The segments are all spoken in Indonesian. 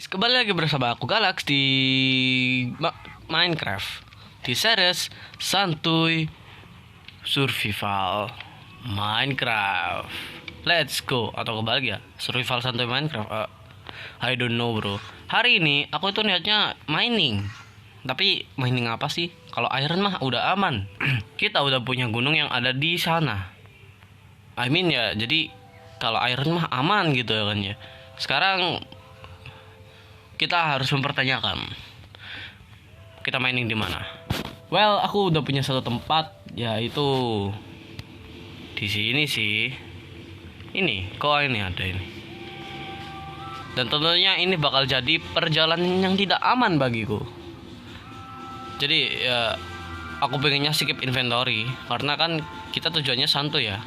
Kembali lagi bersama aku Galax di Minecraft di series Santuy Survival Minecraft. Let's go. Atau kembali ya, Survival Santuy Minecraft. I don't know bro. Hari ini aku itu niatnya mining. Tapi mining apa sih? Kalau iron mah udah aman. Kita udah punya gunung yang ada di sana. I mean ya, jadi kalau iron mah aman gitu ya kan ya. Sekarang kita harus mempertanyakan, kita mining di mana? Well, aku udah punya satu tempat, yaitu di sini sih. Ini, kok ini ada ini. Dan tentunya ini bakal jadi perjalanan yang tidak aman bagiku. Jadi ya, aku pengennya skip inventory karena kan kita tujuannya santuy ya.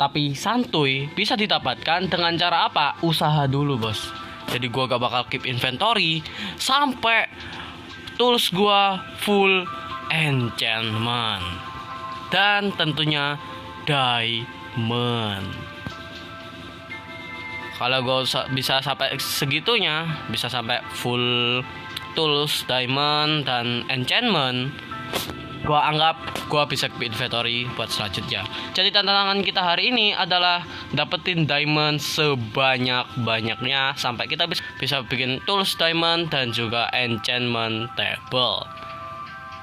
Tapi santuy bisa didapatkan dengan cara apa? Usaha dulu bos. Jadi gua gak bakal keep inventory sampai tools gua full enchantment dan tentunya diamond. Kalau gua bisa sampai segitunya, bisa sampai full tools, diamond dan enchantment, gua anggap gua bisa keep inventory buat selanjutnya. Jadi tantangan kita hari ini adalah dapetin diamond sebanyak-banyaknya sampai kita bisa bikin tools diamond dan juga enchantment table.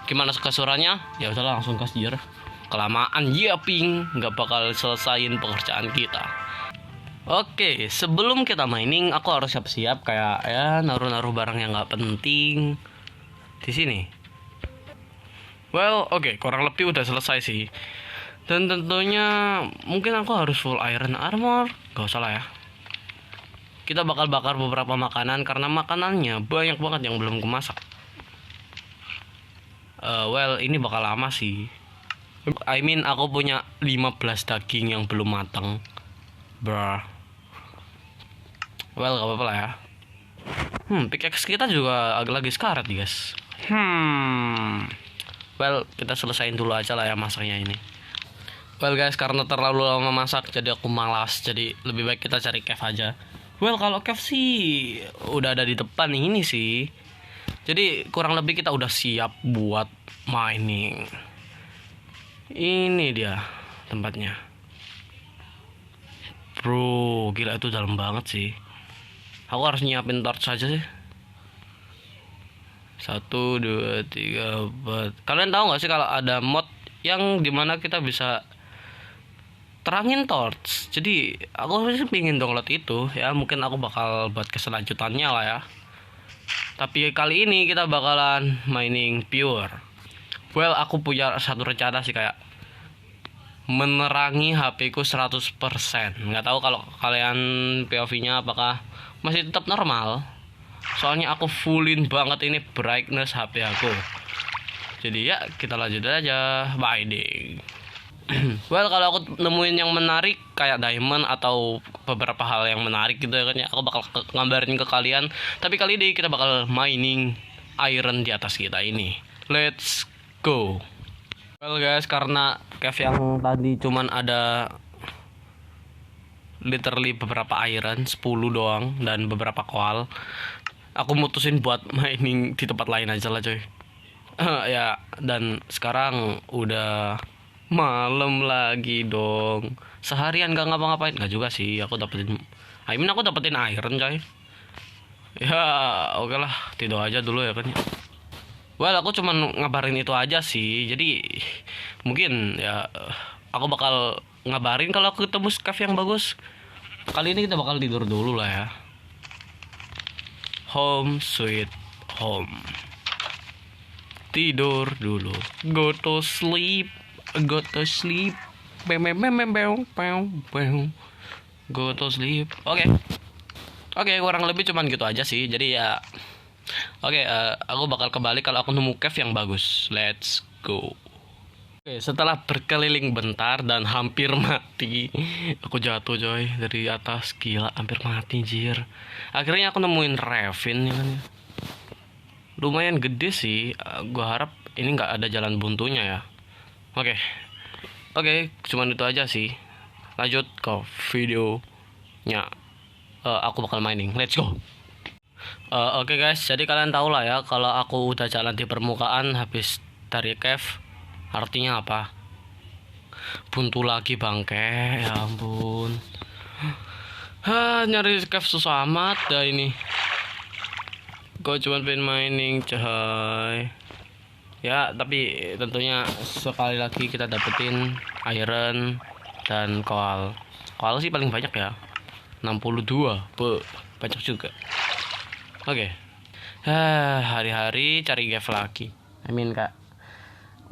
Gimana kesurannya? Ya udahlah langsung kasih. Kelamaan ping, nggak bakal selesain pekerjaan kita. Oke, sebelum kita mining aku harus siap-siap kayak ya naruh-naruh barang yang nggak penting di sini. Well, oke, kurang lebih udah selesai sih. Dan tentunya mungkin aku harus full iron armor. Gak usah lah ya. Kita bakal bakar beberapa makanan karena makanannya banyak banget yang belum kemasak. Well, ini bakal lama sih. I mean, aku punya 15 daging yang belum matang. Bruh. Well, gak apa-apa lah ya. Pickaxe kita juga agak lagi sekarat guys. Well, kita selesain dulu aja lah ya masaknya ini. Well guys, karena terlalu lama masak jadi aku malas. Jadi lebih baik kita cari cave aja. Well, kalau cave sih udah ada di depan ini sih. Jadi kurang lebih kita udah siap buat mining. Ini dia tempatnya. Bro, gila itu dalam banget sih. Aku harus nyiapin torch saja sih. 1, 2, 3, 4. Kalian tahu nggak sih kalau ada mod yang dimana kita bisa terangin torch? Jadi aku sih pingin download itu ya. Mungkin aku bakal buat keselanjutannya lah ya. Tapi kali ini kita bakalan mining pure. Well, aku punya satu rencana sih kayak menerangi HP ku 100%. Nggak tahu kalau kalian POV-nya apakah masih tetap normal. Soalnya aku fullin banget ini brightness HP aku. Jadi ya kita lanjut aja mining. Well, kalau aku nemuin yang menarik kayak diamond atau beberapa hal yang menarik gitu ya kan ya, aku bakal ngabarin ke kalian. Tapi kali ini kita bakal mining iron di atas kita ini. Let's go. Well guys, karena cave yang tadi cuman ada literally beberapa iron, 10 doang dan beberapa coal, aku mutusin buat mining di tempat lain aja lah coy. Ya, dan sekarang udah malam lagi dong. Seharian gak ngapa-ngapain. Gak juga sih, aku dapetin iron coy. Ya oke lah, tidur aja dulu ya kan. Well, aku cuman ngabarin itu aja sih. Jadi mungkin ya aku bakal ngabarin kalau aku ketemu cave yang bagus. Kali ini kita bakal tidur dulu lah ya. Home sweet home. Tidur dulu. Go to sleep. Go to sleep. Go to sleep. Oke, kurang lebih cuman gitu aja sih. Jadi ya aku bakal kembali kalau aku nemu cave yang bagus. Let's go. Oke, setelah berkeliling bentar dan hampir mati, aku jatuh coy dari atas. Gila, hampir mati jir. Akhirnya aku nemuin ravine ya kan. Lumayan gede sih. Gua harap ini nggak ada jalan buntunya ya. Oke, cuman itu aja sih. Lanjut ke videonya. Aku bakal mining. Let's go. Oke guys, jadi kalian tahu lah ya kalau aku udah jalan di permukaan habis dari cave, artinya apa? Buntu lagi bangke, ya ampun. Nyari cave susah amat dah ini. Gue cuma pengen mining, coy. Ya, tapi tentunya sekali lagi kita dapetin iron dan coal. Coal sih paling banyak ya. 62. Banyak juga. Oke. Hari-hari cari cave lagi. Kak.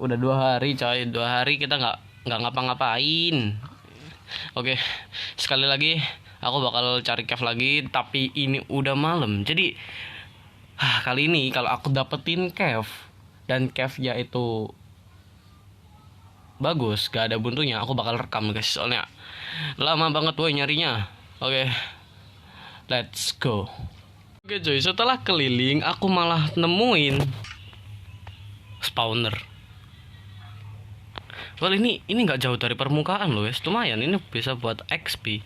Udah 2 hari, coy. 2 hari kita nggak ngapa-ngapain. Oke. Sekali lagi aku bakal cari cave lagi, tapi ini udah malam. Jadi kali ini kalau aku dapetin cave dan cave-nya itu bagus, gak ada buntunya, aku bakal rekam guys. Soalnya lama banget boy nyarinya. Oke. Let's go. Oke coy, setelah keliling aku malah nemuin spawner. Well ini nggak jauh dari permukaan loh guys, lumayan ini bisa buat XP.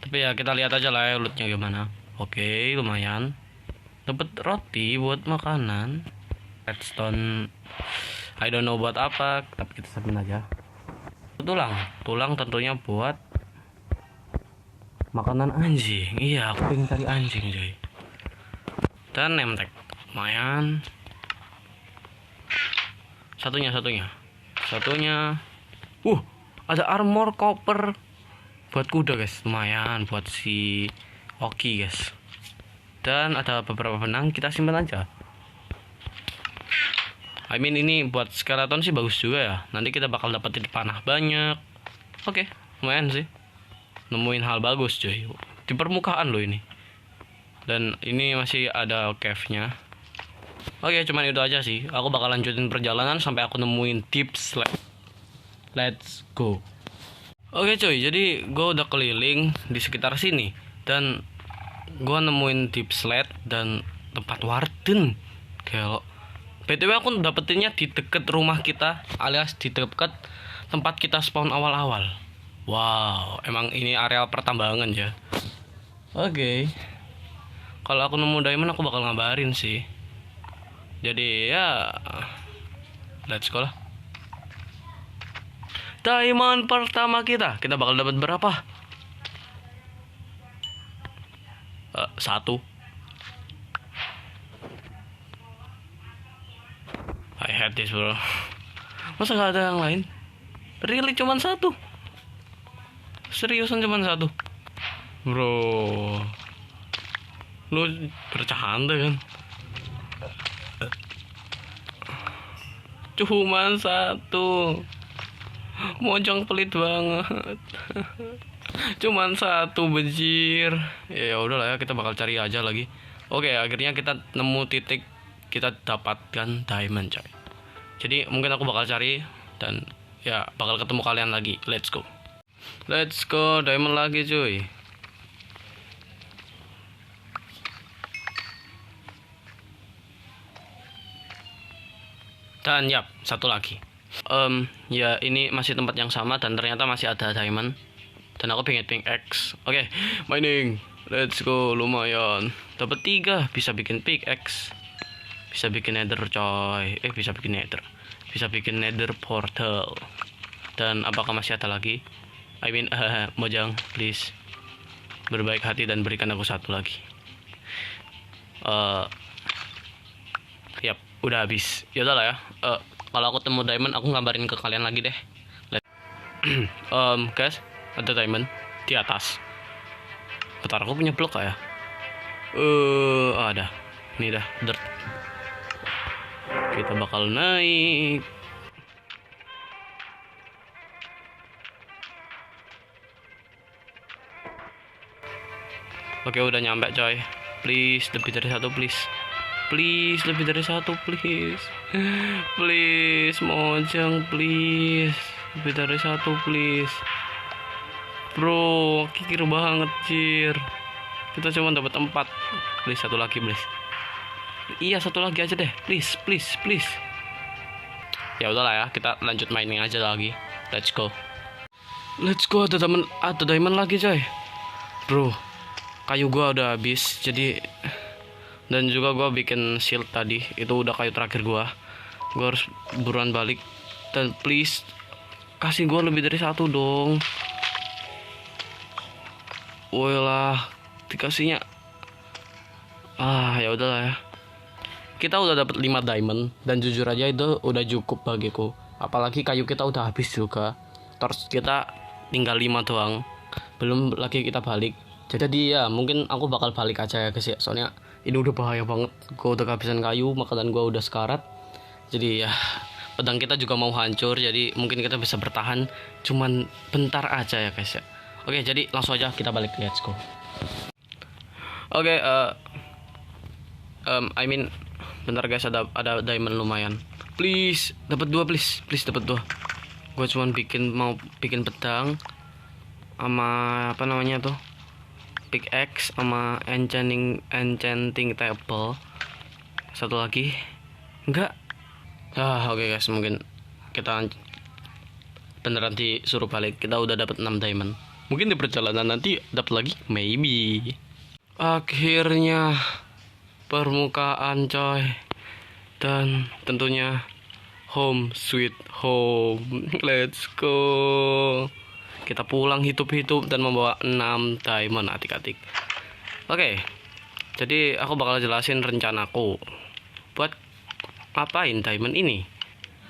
Tapi ya kita lihat aja lah ya lootnya gimana. Oke, lumayan. Dapat roti buat makanan. Redstone, I don't know buat apa, tapi kita simpen aja. Tulang tentunya buat makanan anjing. Iya, aku pengen cari anjing coy. Dan nemtek, lumayan. Satunya. Ada armor copper buat kuda guys, lumayan buat si Oki guys. Dan ada beberapa benang, kita simpan aja. Ini buat skeleton sih bagus juga ya. Nanti kita bakal dapetin panah banyak. Oke, lumayan sih. Nemuin hal bagus cuy. Di permukaan loh ini. Dan ini masih ada cave-nya. Oke, cuman itu aja sih. Aku bakal lanjutin perjalanan sampai aku nemuin tips. Let's go. Oke cuy, jadi gue udah keliling di sekitar sini. Dan gue nemuin deep slate dan tempat warden. Kayak BTW aku dapetinnya di deket rumah kita, alias di deket tempat kita spawn awal-awal. Wow, emang ini areal pertambangan ya. Oke. Kalau aku nemu diamond aku bakal ngabarin sih. Jadi ya let's go lah. Diamond pertama kita bakal dapat berapa? 1. I hate this bro. Masa gak ada yang lain? Really cuman 1? Seriusan cuman 1? Bro, lu bercanda kan? Cuman 1. Mojang pelit banget. Cuman 1 bejir. Ya udahlah ya, kita bakal cari aja lagi. Oke, akhirnya kita nemu titik kita dapatkan diamond coy. Jadi mungkin aku bakal cari dan ya bakal ketemu kalian lagi. Let's go. Let's go, diamond lagi cuy. Dan yap, 1 lagi. Ya ini masih tempat yang sama dan ternyata masih ada diamond. Dan aku pengen pickaxe. Oke, mining. Let's go, lumayan. Dapat 3, bisa bikin pickaxe. Bisa bikin nether coy. Bisa bikin nether. Bisa bikin nether portal. Dan apakah masih ada lagi? Mojang, please. Berbaik hati dan berikan aku 1 lagi. Yap, udah habis. Ya udah lah ya. Kalau aku temu diamond aku ngabarin ke kalian lagi deh. Guys, ada diamond di atas. Bentar, aku punya blok gak ya? Ada. Ini dah dirt. Kita bakal naik. Oke, udah nyampe coy. Please, lebih dari 1 please. Please, lebih dari 1 please. Please, Mojang please. Lebih dari 1 please. Bro, kikir banget cir. Kita cuma dapat 4. Please 1 lagi please. Iya 1 lagi aja deh. Please, please, please. Ya udahlah ya, kita lanjut mining aja lagi. Let's go. Let's go, ada diamond lagi coy. Bro, kayu gua udah habis, jadi Dan juga gue bikin shield tadi, itu udah kayu terakhir gue harus buruan balik. Dan please kasih gue lebih dari satu dong. Woi lah, dikasihnya. Ya udahlah ya. Kita udah dapat 5 diamond dan jujur aja itu udah cukup bagiku. Apalagi kayu kita udah habis juga. Terus kita tinggal 5 doang. Belum lagi kita balik. Jadi ya mungkin aku bakal balik aja ya guys ya. Soalnya ini udah bahaya banget. Gue udah kehabisan kayu, makanan gue udah sekarat. Jadi ya pedang kita juga mau hancur. Jadi mungkin kita bisa bertahan cuman bentar aja ya guys ya. Oke, jadi langsung aja kita balik. Let's go. Oke, bentar guys, ada diamond lumayan. Please dapat 2, please dapat 2. Gue cuman mau bikin pedang sama apa namanya tuh, pickaxe sama enchanting table. Satu lagi enggak. Oke guys, mungkin kita beneran disuruh balik. Kita udah dapat 6 diamond. Mungkin di perjalanan nanti dapat lagi, maybe. Akhirnya permukaan coy. Dan tentunya home sweet home. Let's go. Kita pulang hidup-hidup dan membawa 6 diamond atik-atik. Oke. Jadi aku bakal jelasin rencanaku buat ngapain diamond ini.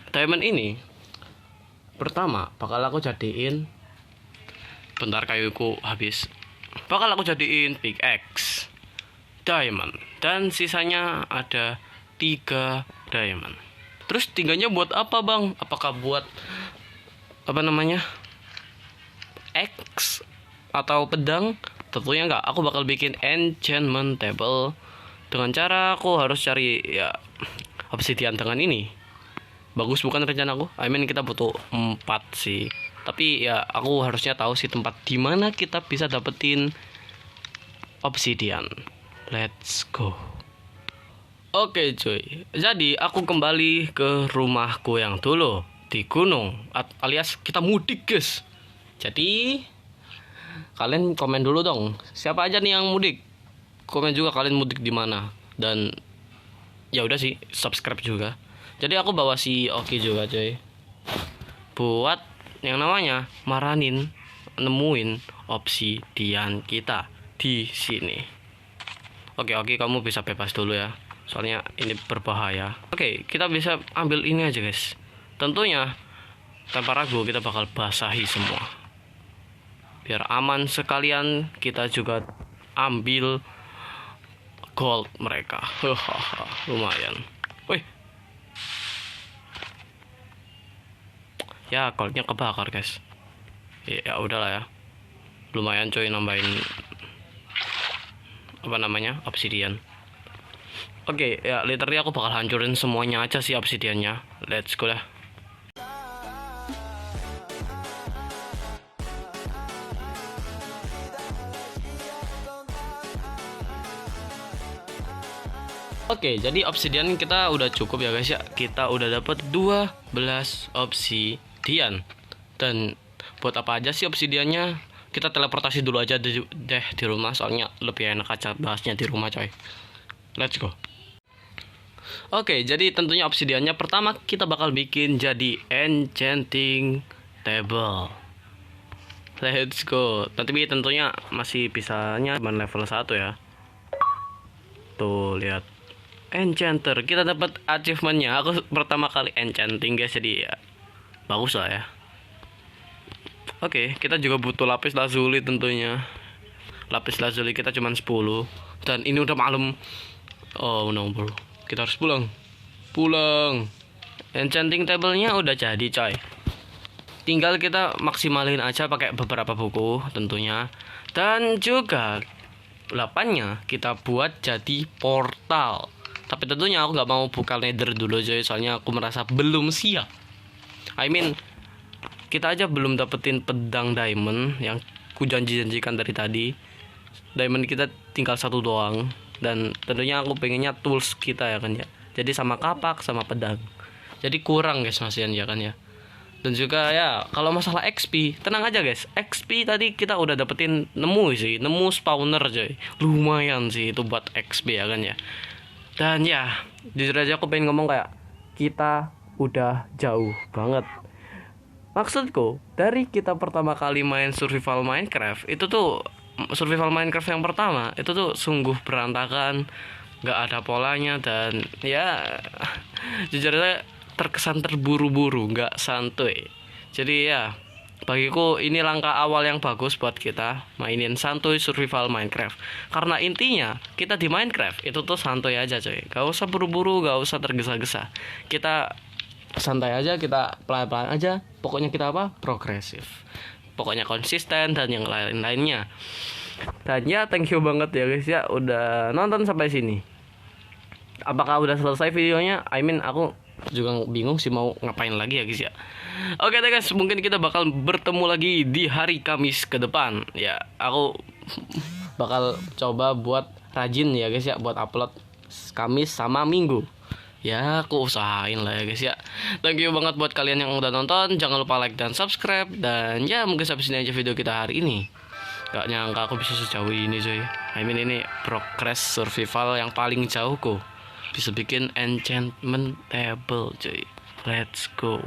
Diamond ini pertama bakal aku jadiin, bentar kayuku habis. Bakal aku jadiin pickaxe, diamond, dan sisanya ada 3 diamond. Terus 3-nya buat apa bang? Apakah buat apa namanya, X atau pedang? Tentunya enggak. Aku bakal bikin enchantment table dengan cara aku harus cari ya obsidian dengan ini. Bagus bukan rencanaku? Kita butuh 4 sih. Tapi ya aku harusnya tahu sih tempat di mana kita bisa dapetin obsidian. Let's go. Oke cuy. Jadi aku kembali ke rumahku yang dulu di gunung, alias kita mudik guys. Jadi kalian komen dulu dong, siapa aja nih yang mudik? Komen juga kalian mudik di mana. Dan ya udah sih, subscribe juga. Jadi aku bawa si Oki juga cuy, buat yang namanya nemuin obsidian kita di sini. Oke, kamu bisa bebas dulu ya, soalnya ini berbahaya. Oke, kita bisa ambil ini aja guys. Tentunya tanpa ragu kita bakal basahi semua, biar aman. Sekalian kita juga ambil gold mereka. Lumayan. Wih, ya goldnya kebakar guys. Ya udahlah ya, lumayan coy nambahin apa namanya, obsidian. Oke, ya literally aku bakal hancurin semuanya aja sih obsidiannya. Let's go lah. Oke, jadi obsidian kita udah cukup ya guys ya. Kita udah dapat 12 obsidian. Dan buat apa aja sih obsidiannya? Kita teleportasi dulu aja deh di rumah, soalnya lebih enak aja bahasnya di rumah coy. Let's go. Oke, jadi tentunya obsidiannya pertama kita bakal bikin jadi enchanting table. Let's go. Tapi tentunya masih bisanya cuma level 1 ya. Tuh lihat, enchanter. Kita dapat achievementnya. Aku pertama kali enchanting guys, jadi ya bagus lah ya. Oke, kita juga butuh lapis lazuli tentunya. Lapis lazuli kita cuma 10. Dan ini udah malam. Oh no bro, kita harus pulang. Enchanting table-nya udah jadi coy. Tinggal kita maksimalin aja pakai beberapa buku tentunya. Dan juga 8-nya kita buat jadi portal. Tapi tentunya aku nggak mau buka nether dulu coy, soalnya aku merasa belum siap. Kita aja belum dapetin pedang diamond yang ku janjikan dari tadi. Diamond kita tinggal 1 doang. Dan tentunya aku pengennya tools kita ya kan ya. Jadi sama kapak sama pedang. Jadi kurang guys masihan ya kan ya. Dan juga ya kalau masalah XP, tenang aja guys. XP tadi kita udah dapetin nemu spawner coy. Lumayan sih itu buat XP ya kan ya. Dan ya, jujur aja aku pengen ngomong kayak kita udah jauh banget. Maksudku, dari kita pertama kali main survival Minecraft, itu tuh survival Minecraft yang pertama, itu tuh sungguh berantakan, nggak ada polanya dan ya jujur aja terkesan terburu-buru, nggak santuy. Jadi ya, bagiku ini langkah awal yang bagus buat kita mainin santuy survival Minecraft. Karena intinya kita di Minecraft itu tuh santuy aja coy. Gak usah buru-buru, gak usah tergesa-gesa. Kita santai aja, kita pelan-pelan aja. Pokoknya kita apa? Progresif. Pokoknya konsisten dan yang lain-lainnya. Dan ya thank you banget ya guys ya udah nonton sampai sini. Apakah udah selesai videonya? Aku juga bingung sih mau ngapain lagi ya guys ya. Oke deh guys, mungkin kita bakal bertemu lagi di hari Kamis ke depan. Ya, aku bakal coba buat rajin ya guys ya, buat upload Kamis sama Minggu. Ya, aku usahain lah ya guys ya. Thank you banget buat kalian yang udah nonton. Jangan lupa like dan subscribe. Dan ya mungkin sampai sini aja video kita hari ini. Gak nyangka aku bisa sejauh ini coy. Ini progress survival yang paling jauh kok. Bisa bikin enchantment table cuy. Let's go.